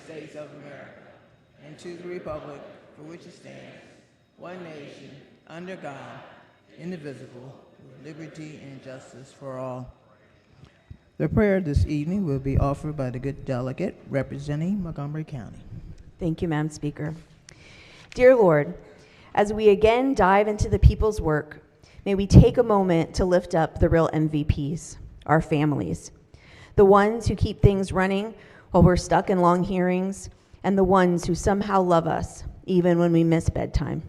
States of America and to the republic for which it stands, one nation, under God, indivisible, with liberty and justice for all. The prayer this evening will be offered by the good delegate representing Montgomery County. Thank you, Madam Speaker. Dear Lord, as we again dive into the people's work, may we take a moment to lift up the real MVPs, our families, the ones who keep things running while we're stuck in long hearings, and the ones who somehow love us even when we miss bedtime.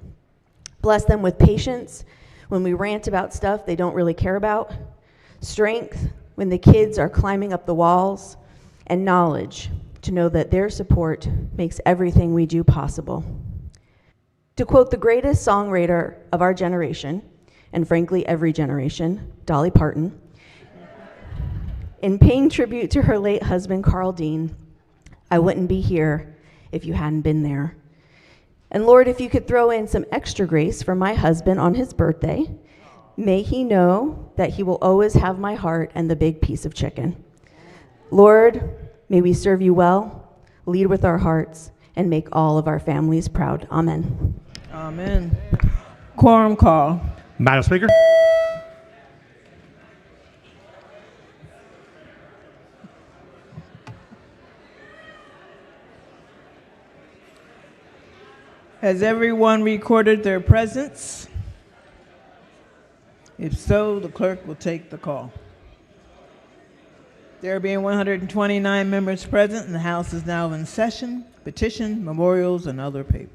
Bless them with patience when we rant about stuff they don't really care about, strength when the kids are climbing up the walls, and knowledge to know that their support makes everything we do possible. To quote the greatest songwriter of our generation, and frankly every generation, Dolly Parton, in paying tribute to her late husband, Carl Dean, I wouldn't be here if you hadn't been there. And Lord, if you could throw in some extra grace for my husband on his birthday, may he know that he will always have my heart and the big piece of chicken. Lord, may we serve you well, lead with our hearts, and make all of our families proud. Amen. Amen. Quorum call. Madam Speaker. Has everyone recorded their presence? If so, the clerk will take the call. There being 129 members present, and the House is now in session. Petition, memorials, and other papers.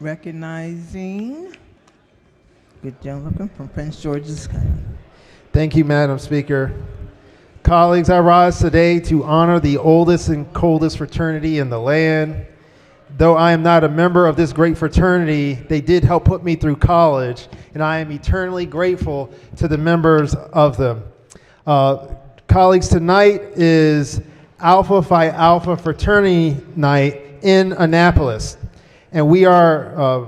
Recognizing good gentleman from Prince George's County. Thank you, Madam Speaker. Colleagues, I rise today to honor the oldest and coldest fraternity in the land. Though I am not a member of this great fraternity, they did help put me through college, and I am eternally grateful to the members of them. Colleagues, tonight is Alpha Phi Alpha Fraternity Night in Annapolis. And we are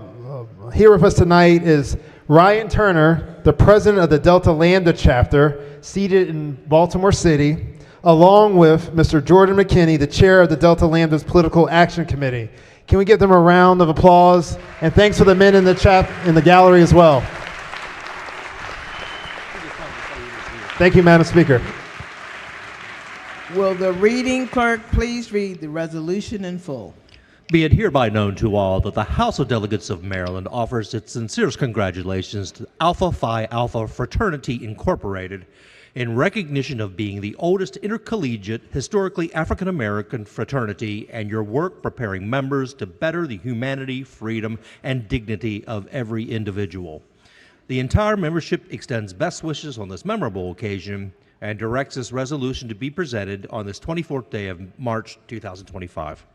here with us tonight is Ryan Turner, the president of the Delta Lambda chapter, seated in Baltimore City, along with Mr. Jordan McKinney, the chair of the Delta Lambda's Political Action Committee. Can we give them a round of applause? And thanks for the men in the gallery as well. Thank you, Madam Speaker. Will the reading clerk please read the resolution in full? Be it hereby known to all that the House of Delegates of Maryland offers its sincerest congratulations to Alpha Phi Alpha Fraternity Incorporated in recognition of being the oldest intercollegiate, historically African-American fraternity and your work preparing members to better the humanity, freedom, and dignity of every individual. The entire membership extends best wishes on this memorable occasion and directs this resolution to be presented on this 24th day of March 2025.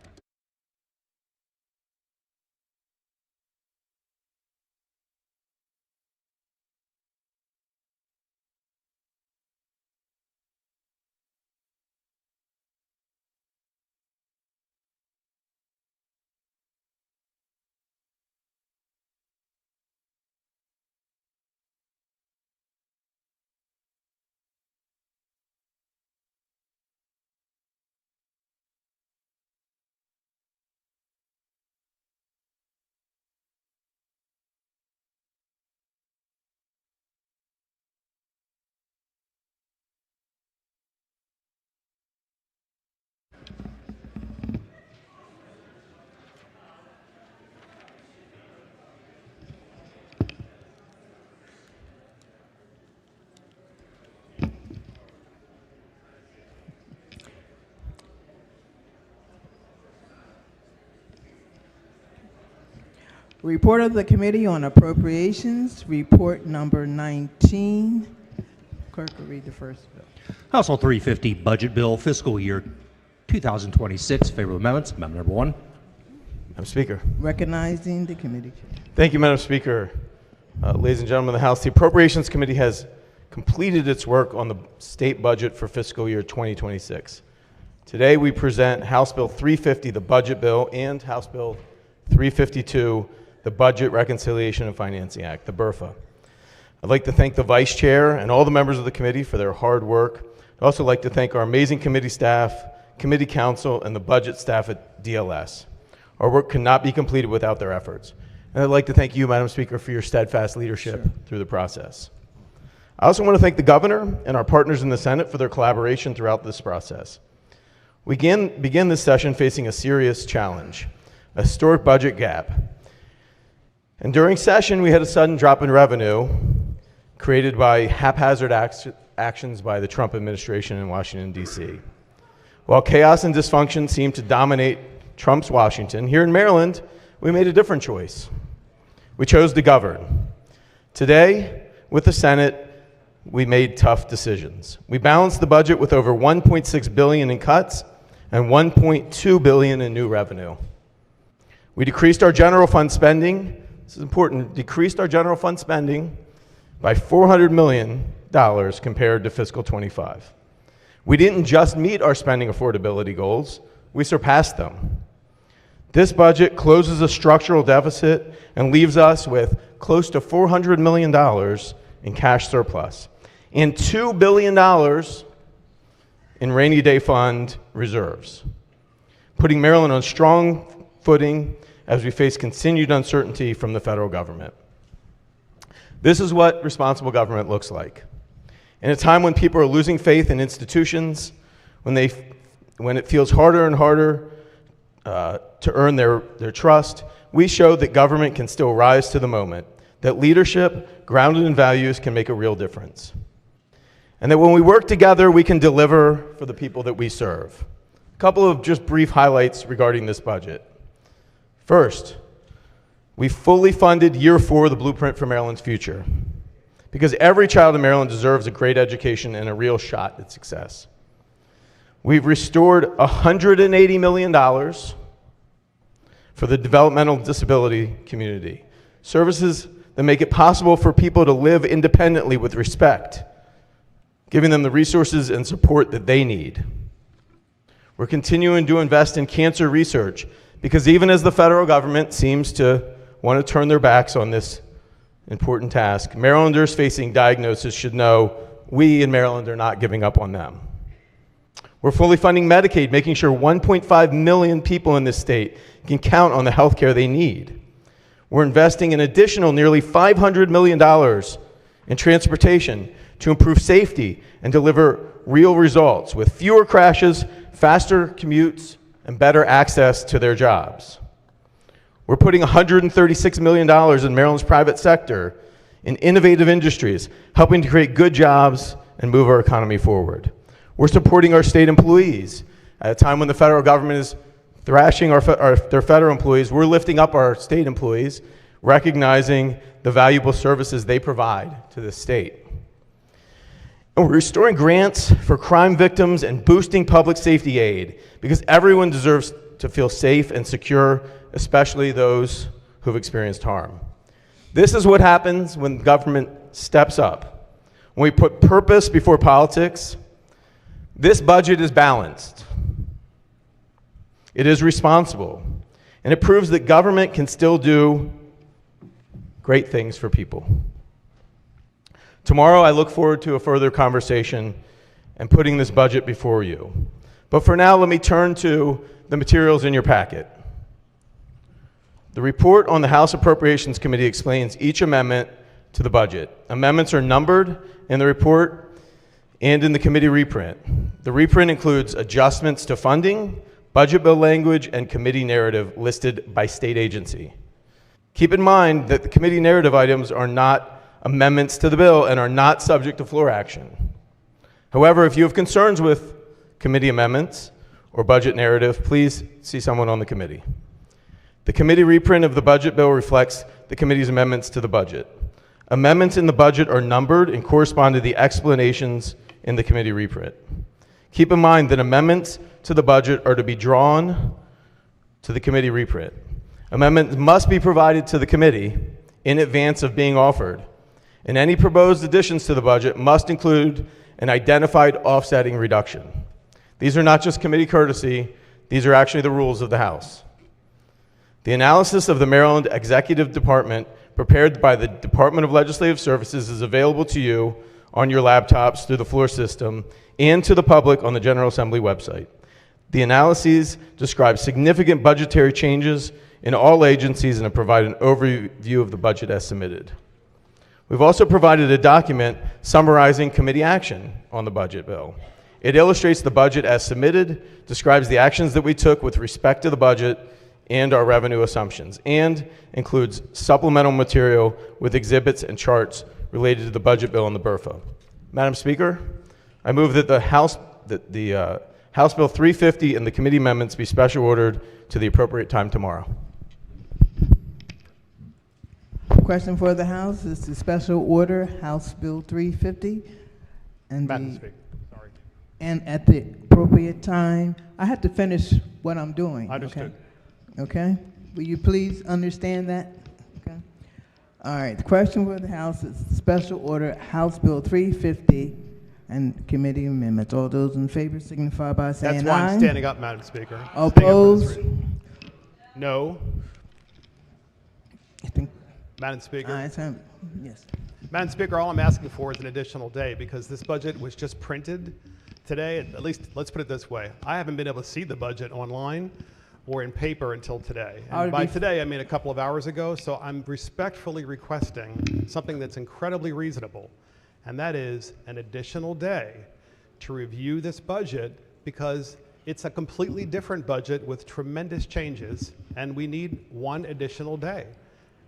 Report of the Committee on Appropriations, report number 19. Clerk will read the first bill. House Bill 350, Budget Bill, Fiscal Year 2026. Favorable amendments. Amendment number 1. Madam Speaker. Recognizing the committee chair. Thank you, Madam Speaker. Ladies and gentlemen of the House, the Appropriations Committee has completed its work on the state budget for fiscal year 2026. Today we present House Bill 350, the Budget Bill, and House Bill 352, the Budget Reconciliation and Financing Act, the BRFA. I'd like to thank the Vice Chair and all the members of the committee for their hard work. I'd also like to thank our amazing committee staff, committee counsel, and the budget staff at DLS. Our work could not be completed without their efforts. And I'd like to thank you, Madam Speaker, for your steadfast leadership through the process. I also want to thank the Governor and our partners in the Senate for their collaboration throughout this process. We begin this session facing a serious challenge, a historic budget gap. And during session, we had a sudden drop in revenue created by haphazard actions by the Trump administration in Washington, D.C. While chaos and dysfunction seem to dominate Trump's Washington, here in Maryland, we made a different choice. We chose to govern. Today, with the Senate, we made tough decisions. We balanced the budget with over $1.6 billion in cuts and $1.2 billion in new revenue. We decreased our general fund spending, this is important, decreased our general fund spending by $400 million compared to fiscal 25. We didn't just meet our spending affordability goals, we surpassed them. This budget closes a structural deficit and leaves us with close to $400 million in cash surplus and $2 billion in rainy day fund reserves, putting Maryland on strong footing as we face continued uncertainty from the federal government. This is what responsible government looks like. In a time when people are losing faith in institutions, when it feels harder and harder to earn their trust, we showed that government can still rise to the moment, that leadership grounded in values can make a real difference, and that when we work together, we can deliver for the people that we serve. A couple of just brief highlights regarding this budget. First, we fully funded year 4 of the Blueprint for Maryland's Future, because every child in Maryland deserves a great education and a real shot at success. We've restored $180 million for the developmental disability community, services that make it possible for people to live independently with respect, giving them the resources and support that they need. We're continuing to invest in cancer research because even as the federal government seems to want to turn their backs on this important task, Marylanders facing diagnosis should know we in Maryland are not giving up on them. We're fully funding Medicaid, making sure 1.5 million people in this state can count on the health care they need. We're investing an additional nearly $500 million in transportation to improve safety and deliver real results with fewer crashes, faster commutes, and better access to their jobs. We're putting $136 million in Maryland's private sector in innovative industries, helping to create good jobs and move our economy forward. We're supporting our state employees. At a time when the federal government is thrashing their federal employees, we're lifting up our state employees, recognizing the valuable services they provide to the state. And we're restoring grants for crime victims and boosting public safety aid because everyone deserves to feel safe and secure, especially those who've experienced harm. This is what happens when government steps up. When we put purpose before politics, this budget is balanced. It is responsible, and it proves that government can still do great things for people. Tomorrow, I look forward to a further conversation and putting this budget before you. But for now, let me turn to the materials in your packet. The report on the House Appropriations Committee explains each amendment to the budget. Amendments are numbered in the report and in the committee reprint. The reprint includes adjustments to funding, budget bill language, and committee narrative listed by state agency. Keep in mind that the committee narrative items are not amendments to the bill and are not subject to floor action. However, if you have concerns with committee amendments or budget narrative, please see someone on the committee. The committee reprint of the budget bill reflects the committee's amendments to the budget. Amendments in the budget are numbered and correspond to the explanations in the committee reprint. Keep in mind that amendments to the budget are to be drawn to the committee reprint. Amendments must be provided to the committee in advance of being offered, and any proposed additions to the budget must include an identified offsetting reduction. These are not just committee courtesy, these are actually the rules of the House. The analysis of the Maryland Executive Department prepared by the Department of Legislative Services is available to you on your laptops through the floor system and to the public on the General Assembly website. The analyses describe significant budgetary changes in all agencies and have provided an overview of the budget as submitted. We've also provided a document summarizing committee action on the budget bill. It illustrates the budget as submitted, describes the actions that we took with respect to the budget and our revenue assumptions, and includes supplemental material with exhibits and charts related to the budget bill and the BRFA. Madam Speaker, I move that the House Bill 350 and the committee amendments be special ordered to the appropriate time tomorrow. Question for the House is to special order House Bill 350 and Madam Speaker, sorry. And at the appropriate time. I have to finish what I'm doing. Understood. Okay? Will you please understand that? Okay. All right. The question for the House is special order House Bill 350 and committee amendments. All those in favor signify by saying aye. That's why I'm standing up, Madam Speaker. Opposed? No. I think Madam Speaker. ayes have it. Yes. Madam Speaker, all I'm asking for is an additional day because this budget was just printed today. At least, let's put it this way. I haven't been able to see the budget online or in paper until today. And by today, I mean a couple of hours ago, so I'm respectfully requesting something that's incredibly reasonable, and that is an additional day to review this budget because it's a completely different budget with tremendous changes, and we need one additional day.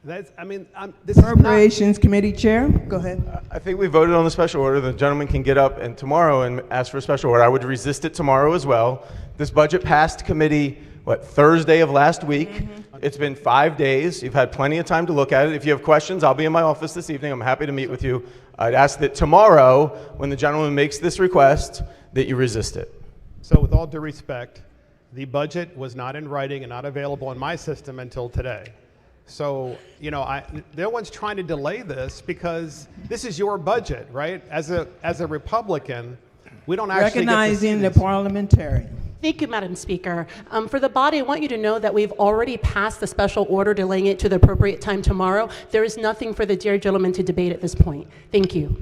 This is not. Appropriations Committee Chair, go ahead. I think we voted on the special order. The gentleman can get up and tomorrow and ask for a special order. I would resist it tomorrow as well. This budget passed committee, Thursday of last week. It's been 5 days. You've had plenty of time to look at it. If you have questions, I'll be in my office this evening. I'm happy to meet with you. I'd ask that tomorrow, when the gentleman makes this request, that you resist it. So with all due respect, the budget was not in writing and not available in my system until today. So, no one's trying to delay this because this is your budget, right? As a Republican, we don't actually Recognizing the parliamentarian. Thank you, Madam Speaker. For the body, I want you to know that we've already passed the special order delaying it to the appropriate time tomorrow. There is nothing for the dear gentleman to debate at this point. Thank you.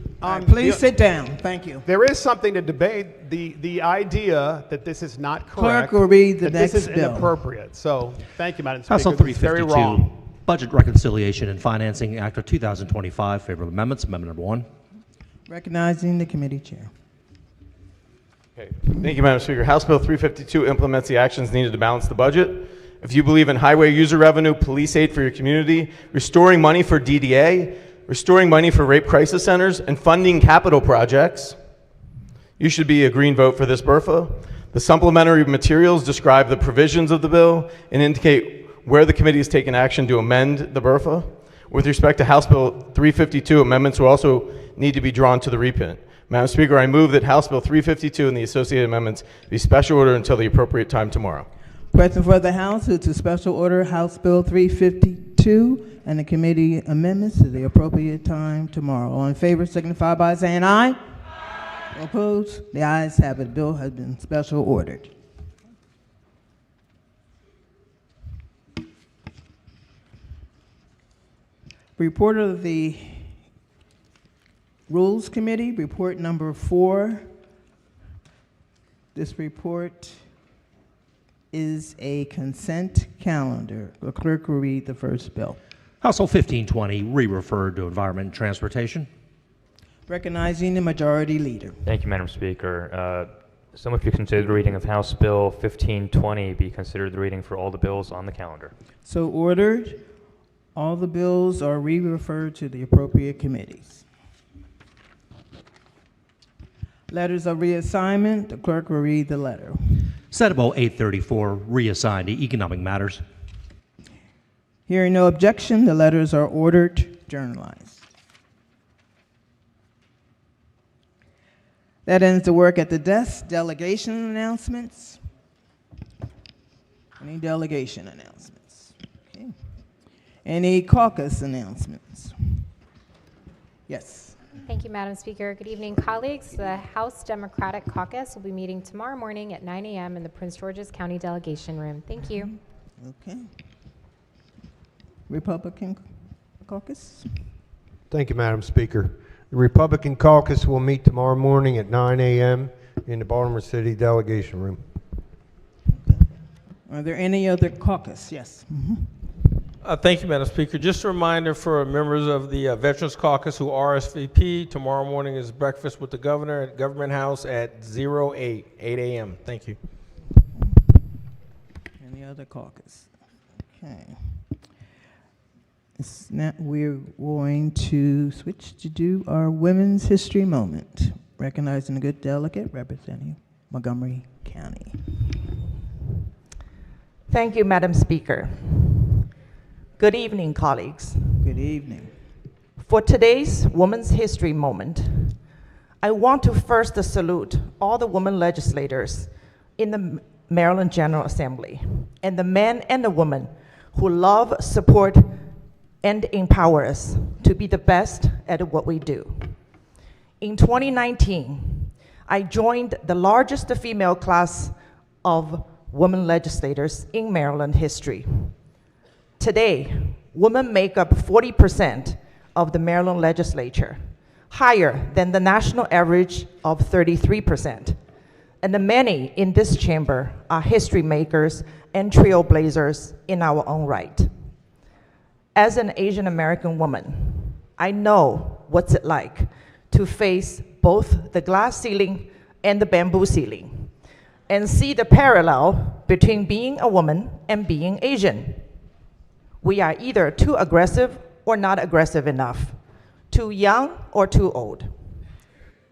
Please sit down. Thank you. There is something to debate. The idea that this is not correct. Clerk will read the that next this is bill. inappropriate. So, thank you, Madam Speaker. House Bill This is very 352, wrong. Budget Reconciliation and Financing Act of 2025. Favorable amendments. Amendment number 1. Recognizing the committee chair. Okay. Thank you, Madam Speaker. House Bill 352 implements the actions needed to balance the budget. If you believe in highway user revenue, police aid for your community, restoring money for DDA, restoring money for rape crisis centers, and funding capital projects, you should be a green vote for this BRFA. The supplementary materials describe the provisions of the bill and indicate where the committee has taken action to amend the BRFA. With respect to House Bill 352, amendments will also need to be drawn to the reprint. Madam Speaker, I move that House Bill 352 and the associated amendments be special order until the appropriate time tomorrow. Question for the House is to special order House Bill 352 and the committee amendments to the appropriate time tomorrow. All in favor signify by saying aye. Aye. Opposed? The ayes have it. The bill has been special ordered. Report of the Rules Committee, report number 4. This report is a consent calendar. The clerk will read the first bill. House Bill 1520, re-referred to Environment and Transportation. Recognizing the majority leader. Thank you, Madam Speaker. Someone if you consider the reading of House Bill 1520 be considered the reading for all the bills on the calendar. So ordered. All the bills are re-referred to the appropriate committees. Letters of reassignment. The clerk will read the letter. Senate Bill 834, reassigned to Economic Matters. Hearing no objection, the letters are ordered journalized. That ends the work at the desk. Delegation announcements. Any delegation announcements? Okay. Any caucus announcements? Yes. Thank you, Madam Speaker. Good evening, colleagues. The House Democratic Caucus will be meeting tomorrow morning at 9 a.m. in the Prince George's County Delegation Room. Thank you. Okay. Republican Caucus? Thank you, Madam Speaker. The Republican Caucus will meet tomorrow morning at 9 a.m. in the Baltimore City Delegation Room. Are there any other caucus? Yes. Thank you, Madam Speaker. Just a reminder for members of the Veterans Caucus who RSVP, tomorrow morning is breakfast with the governor at Government House at 8 a.m. Thank you. Any other caucus? Okay. Now we're going to switch to do our Women's History Moment, recognizing a good delegate representing Montgomery County. Thank you, Madam Speaker. Good evening, colleagues. Good evening. For today's Women's History Moment, I want to first salute all the women legislators in the Maryland General Assembly and the men and the women who love, support, and empower us to be the best at what we do. In 2019, I joined the largest female class of women legislators in Maryland history. Today, women make up 40% of the Maryland legislature, higher than the national average of 33%. And the many in this chamber are history makers and trailblazers in our own right. As an Asian American woman, I know what's it like to face both the glass ceiling and the bamboo ceiling, and see the parallel between being a woman and being Asian. We are either too aggressive or not aggressive enough, too young or too old.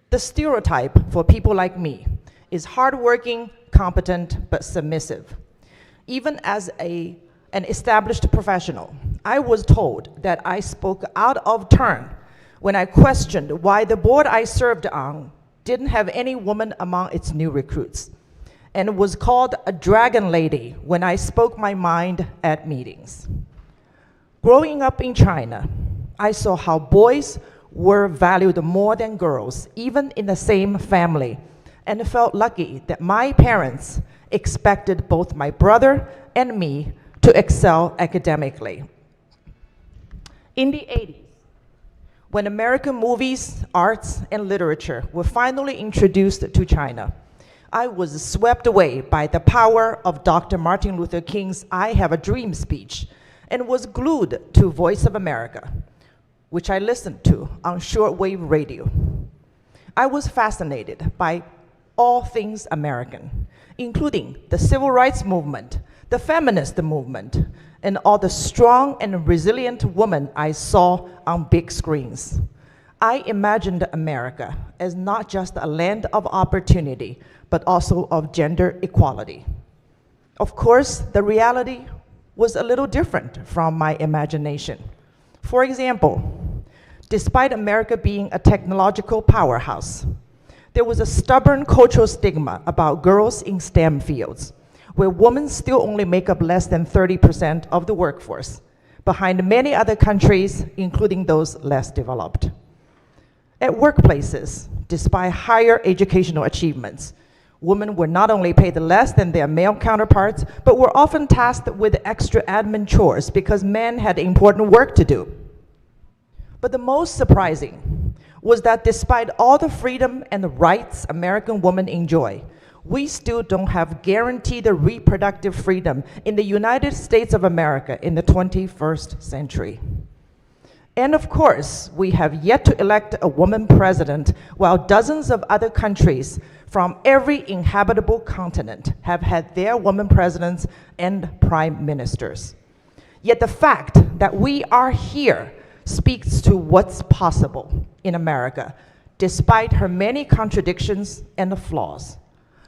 The stereotype for people like me is hardworking, competent, but submissive. Even as an established professional, I was told that I spoke out of turn when I questioned why the board I served on didn't have any woman among its new recruits, and was called a dragon lady when I spoke my mind at meetings. Growing up in China, I saw how boys were valued more than girls, even in the same family, and felt lucky that my parents expected both my brother and me to excel academically. In the 80s, when American movies, arts, and literature were finally introduced to China, I was swept away by the power of Dr. Martin Luther King's I Have a Dream speech and was glued to Voice of America, which I listened to on shortwave radio. I was fascinated by all things American, including the civil rights movement, the feminist movement, and all the strong and resilient women I saw on big screens. I imagined America as not just a land of opportunity, but also of gender equality. Of course, the reality was a little different from my imagination. For example, despite America being a technological powerhouse, there was a stubborn cultural stigma about girls in STEM fields, where women still only make up less than 30% of the workforce, behind many other countries, including those less developed. At workplaces, despite higher educational achievements, women were not only paid less than their male counterparts, but were often tasked with extra admin chores because men had important work to do. But the most surprising was that despite all the freedom and the rights American women enjoy, we still don't have guaranteed reproductive freedom in the United States of America in the 21st century. And of course, we have yet to elect a woman president, while dozens of other countries from every inhabitable continent have had their women presidents and prime ministers. Yet the fact that we are here speaks to what's possible in America, despite her many contradictions and flaws.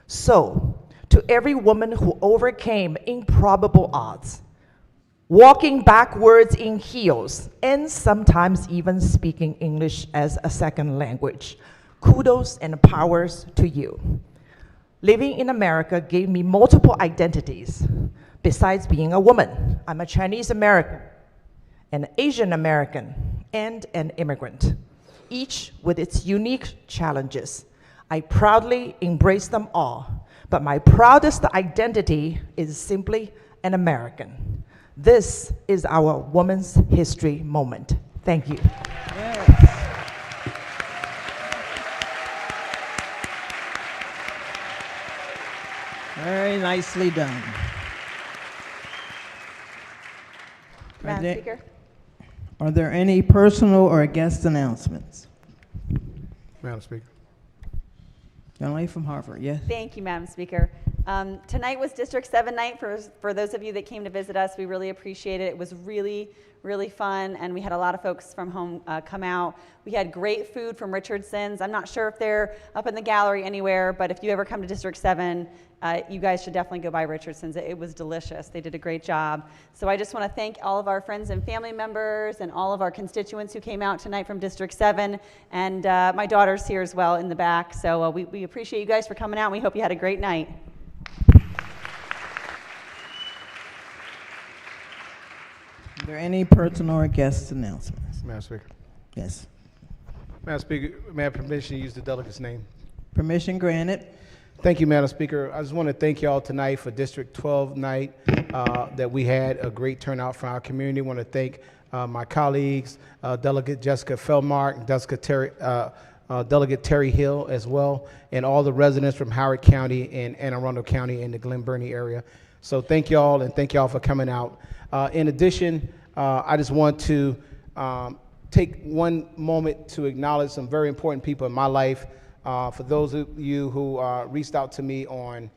So, to every woman who overcame improbable odds, walking backwards in heels, and sometimes even speaking English as a second language, kudos and powers to you. Living in America gave me multiple identities. Besides being a woman, I'm a Chinese American, an Asian American, and an immigrant. each with its unique challenges. I proudly embrace them all, but my proudest identity is simply an American. This is our Women's History Moment. Thank you. Yes. Very nicely done. Madam there- Speaker. Are there any personal or guest announcements? Madam Speaker. Young lady from Harvard, yes? Thank you, Madam Speaker. Tonight was District 7 night for those of you that came to visit us. We really appreciate it. It was really, really fun, and we had a lot of folks from home come out. We had great food from Richardson's. I'm not sure if they're up in the gallery anywhere, but if you ever come to District 7, you guys should definitely go by Richardson's. It was delicious. They did a great job. So I just want to thank all of our friends and family members and all of our constituents who came out tonight from District 7, and my daughter's here as well in the back. So we appreciate you guys for coming out, and we hope you had a great night. Are there any personal or guest announcements? Madam Speaker. Yes. Madam Speaker, may I have permission to use the delegate's name? Permission granted. Thank you, Madam Speaker. I just want to thank you all tonight for District 12 night that we had a great turnout from our community. I want to thank my colleagues, Delegate Jessica Feldmark, Delegate Terry Hill as well, and all the residents from Howard County and Anne Arundel County and the Glen Burnie area. So thank you all, and thank you all for coming out. In addition, I just want to take one moment to acknowledge some very important people in my life. For those of you who reached out to me on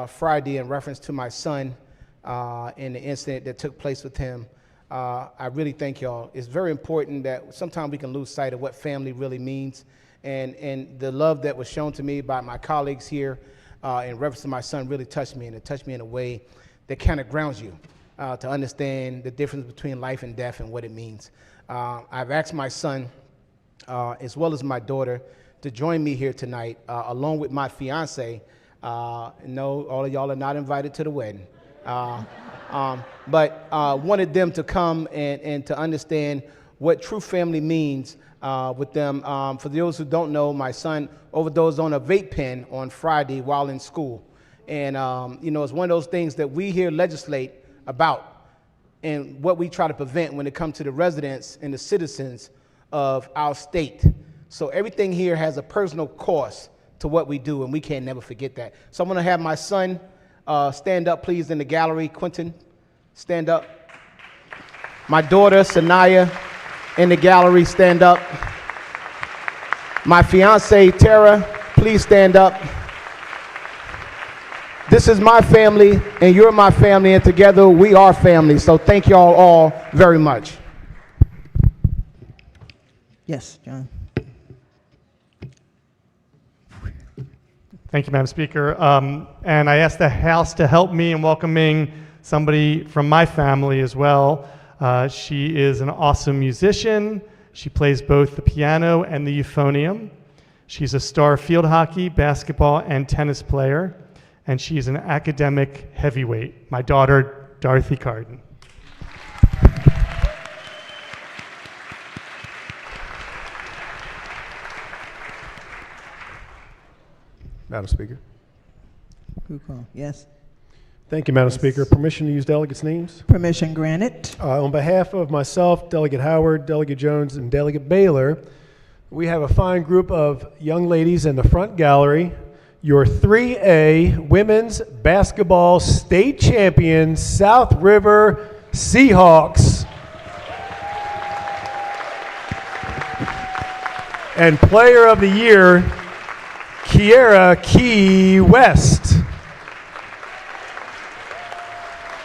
Friday in reference to my son and the incident that took place with him, I really thank y'all. It's very important that sometimes we can lose sight of what family really means. And the love that was shown to me by my colleagues here in reference to my son really touched me, and it touched me in a way that kind of grounds you to understand the difference between life and death and what it means. I've asked my son, as well as my daughter, to join me here tonight, along with my fiance. No, all of y'all are not invited to the wedding. But wanted them to come and to understand what true family means with them. For those who don't know, my son overdosed on a vape pen on Friday while in school. And, it's one of those things that we here legislate about and what we try to prevent when it comes to the residents and the citizens of our state. So everything here has a personal cost to what we do, and we can't never forget that. So I'm going to have my son stand up, please, in the gallery. Quentin, stand up. My daughter, Sanaya, in the gallery, stand up. My fiance, Tara, please stand up. This is my family, and you're my family, and together we are family. So thank you all very much. Yes, John. Thank you, Madam Speaker. And I asked the House to help me in welcoming somebody from my family as well. She is an awesome musician. She plays both the piano and the euphonium. She's a star field hockey, basketball, and tennis player. And she's an academic heavyweight, my daughter, Dorothy Carden. Madam Speaker. Yes. Thank you, Madam Speaker. Permission to use delegates' names? Permission granted. On behalf of myself, Delegate Howard, Delegate Jones, and Delegate Baylor, we have a fine group of young ladies in the front gallery. Your 3A Women's Basketball State Champions, South River Seahawks. And Player of the Year, Kiera Key West.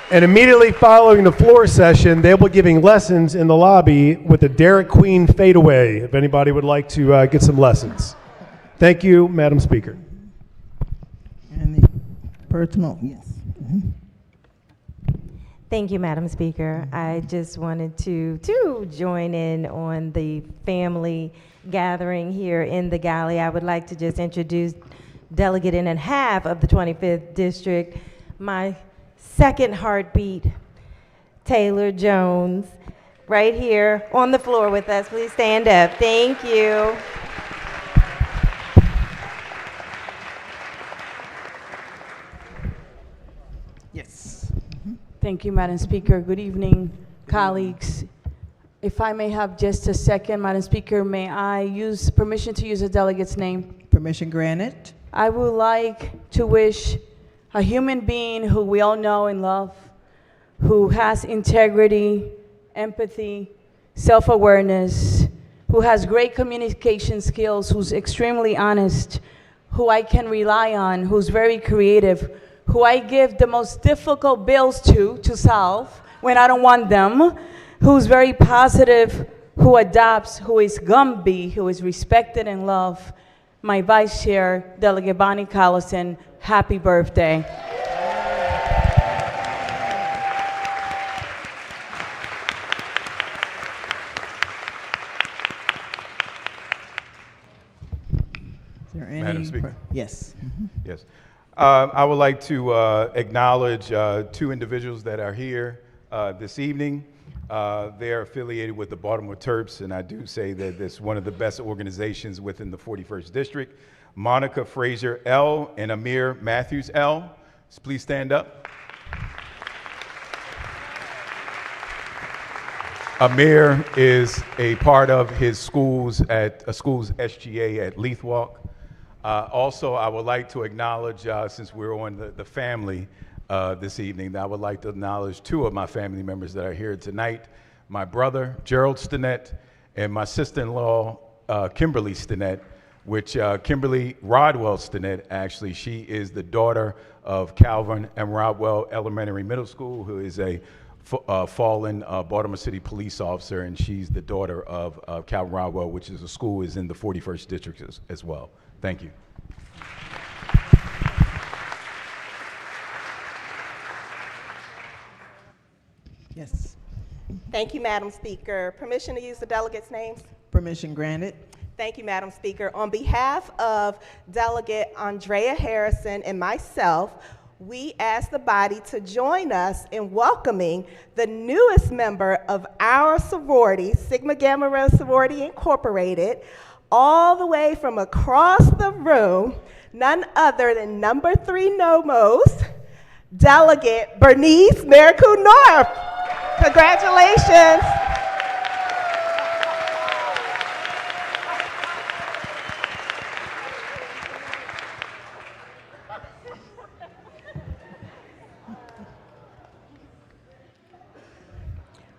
And immediately following the floor session, they'll be giving lessons in the lobby with the Derek Queen fadeaway, if anybody would like to get some lessons. Thank you, Madam Speaker. And the personal, yes. Mm-hmm. Thank you, Madam Speaker. I just wanted to join in on the family gathering here in the gallery. I would like to just introduce delegate in and half of the 25th District, my second heartbeat, Taylor Jones. right here on the floor with us. Please stand up. Thank you. Yes. Thank you, Madam Speaker. Good evening, colleagues. If I may have just a second, Madam Speaker, may I use permission to use a delegate's name? Permission granted. I would like to wish a human being who we all know and love, who has integrity, empathy, self-awareness, who has great communication skills, who's extremely honest, who I can rely on, who's very creative, who I give the most difficult bills to solve when I don't want them, who's very positive, who adopts, who is Gumby, who is respected and loved. My Vice Chair, Delegate Bonnie Collison, happy birthday. Is there any Madam Speaker? Yes. Yes. I would like to acknowledge two individuals that are here this evening. They are affiliated with the Baltimore Terps, and I do say that it's one of the best organizations within the 41st District. Monica Frazier L. and Amir Matthews L. Please stand up. Amir is a part of his school's SGA at Leithwalk. Also, I would like to acknowledge, since we're on the family this evening, I would like to acknowledge two of my family members that are here tonight. My brother, Gerald Stinnett, and my sister-in-law, Kimberly Stinnett, which Kimberly Rodwell Stinnett, actually, she is the daughter of Calvin and Rodwell Elementary Middle School, who is a fallen Baltimore City police officer, and she's the daughter of Calvin Rodwell, which is a school is in the 41st District as well. Thank you. Yes. Thank you, Madam Speaker. Permission to use the delegates' names? Permission granted. Thank you, Madam Speaker. On behalf of Delegate Andrea Harrison and myself, we ask the body to join us in welcoming the newest member of our sorority, Sigma Gamma Rho Sorority Incorporated, all the way from across the room, none other than number 3 Nomos, Delegate Bernice Maricoux North. Congratulations.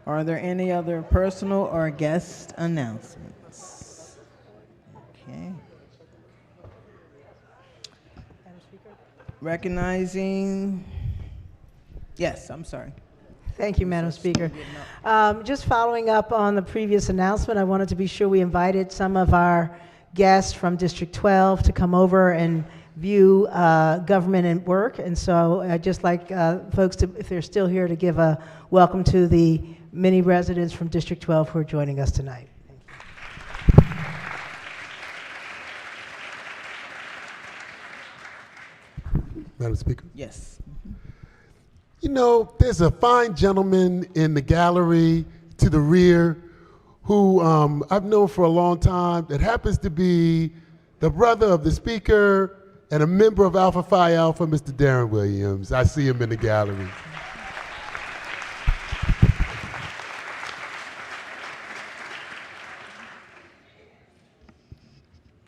Are there any other personal or guest announcements? Okay. Recognizing, yes, I'm sorry. Thank you, Madam Speaker. Just following up on the previous announcement, I wanted to be sure we invited some of our guests from District 12 to come over and view government at work. And so I'd just like folks to, if they're still here, to give a welcome to the many residents from District 12 who are joining us tonight. Madam Speaker? Yes. You know, there's a fine gentleman in the gallery to the rear who I've known for a long time that happens to be the brother of the Speaker and a member of Alpha Phi Alpha, Mr. Darren Williams. I see him in the gallery.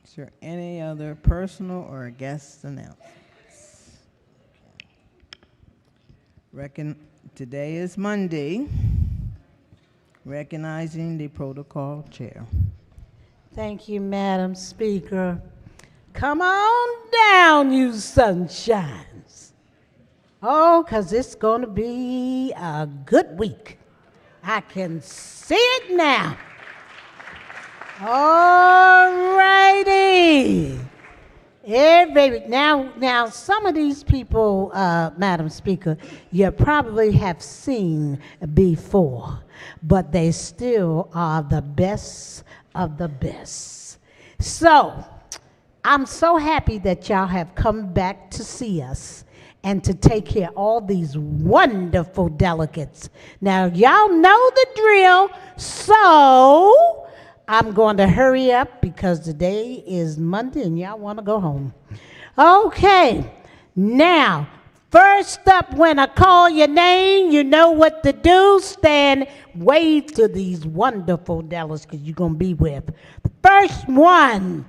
Is there any other personal or guest announcements? Today is Monday. Recognizing the protocol chair. Thank you, Madam Speaker. Come on down, you sunshines. Oh, 'cause it's going to be a good week. I can see it now. All righty. Baby, now some of these people, Madam Speaker, you probably have seen before, but they still are the best of the best. So, I'm so happy that y'all have come back to see us, and to take care of all these wonderful delegates. Now, y'all know the drill, so I'm going to hurry up because today is Monday and y'all want to go home. Okay, now, first up, when I call your name, you know what to do. Stand, wave to these wonderful delegates because you're going to be with. The first one,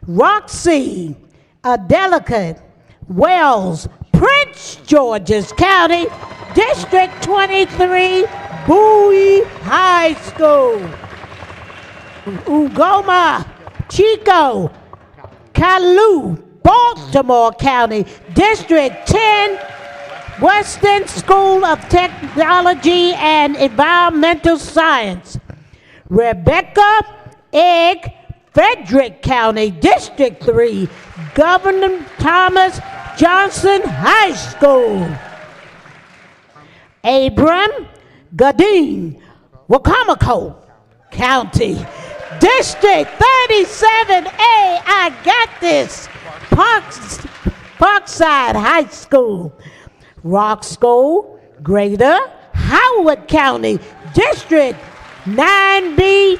Roxy, a delegate, Wells, Prince George's County, District 23, Bowie High School. Ugoma, Chico, Kalu, Baltimore County, District 10, Western School of Technology and Environmental Science. Rebecca Egg, Frederick County, District 3, Governor Thomas Johnson High School. Abram Gadeen, Wacomico County, District 37A, I got this, Parkside High School. Roxco, Greater Howard County, District 9B,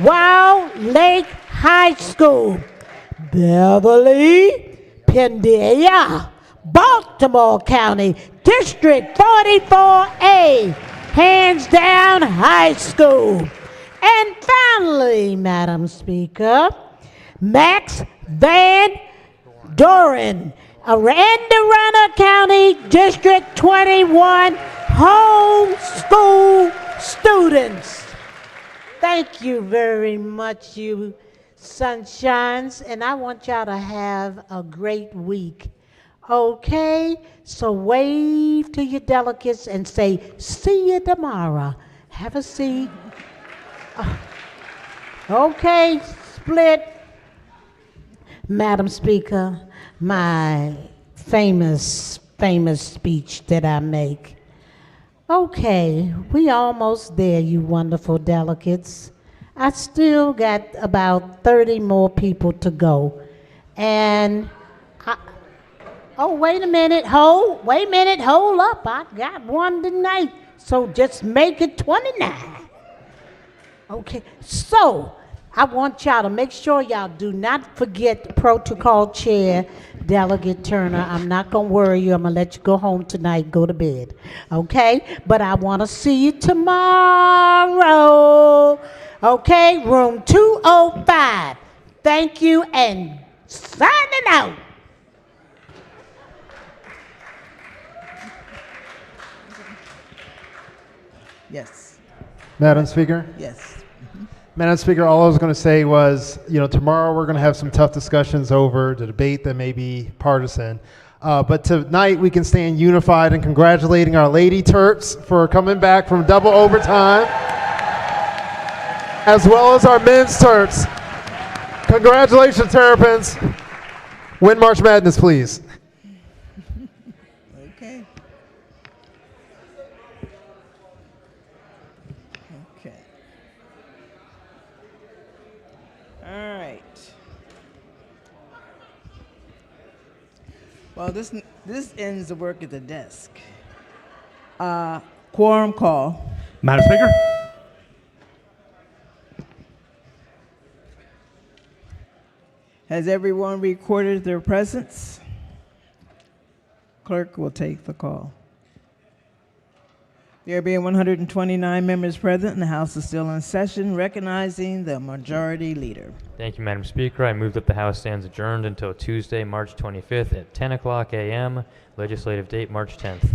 Wild Lake High School. Beverly, Pendia, Baltimore County, District 44A, Hands Down High School. And finally, Madam Speaker, Max Van Doren, Arundel County, District 21, homeschool students. Thank you very much, you sunshines, and I want y'all to have a great week. Okay, so wave to your delegates and say, see you tomorrow. Have a seat. Okay, split. Madam Speaker, my famous speech that I make. Okay, we almost there, you wonderful delegates. I still got about 30 more people to go. And, wait a minute, hold up. I got one tonight, so just make it 29. Okay, so I want y'all to make sure y'all do not forget Protocol Chair, Delegate Turner. I'm not going to worry you. I'm going to let you go home tonight, go to bed. Okay? But I want to see you tomorrow. Okay? Room 205. Thank you and signing out. Yes. Madam Speaker? Yes. Madam Speaker, all I was going to say was, tomorrow we're going to have some tough discussions over the debate that may be partisan. But tonight we can stand unified in congratulating our Lady Terps for coming back from double overtime, as well as our men's Terps. Congratulations, Terrapins. Win March Madness, please. Okay. Okay. All right. Well, this ends the work at the desk. Quorum call. Madam Speaker? Has everyone recorded their presence? Clerk will take the call. There being 129 members present, and the House is still in session, recognizing the majority leader. Thank you, Madam Speaker. I move that the House stands adjourned until Tuesday, March 25th at 10 o'clock a.m., legislative date March 10th.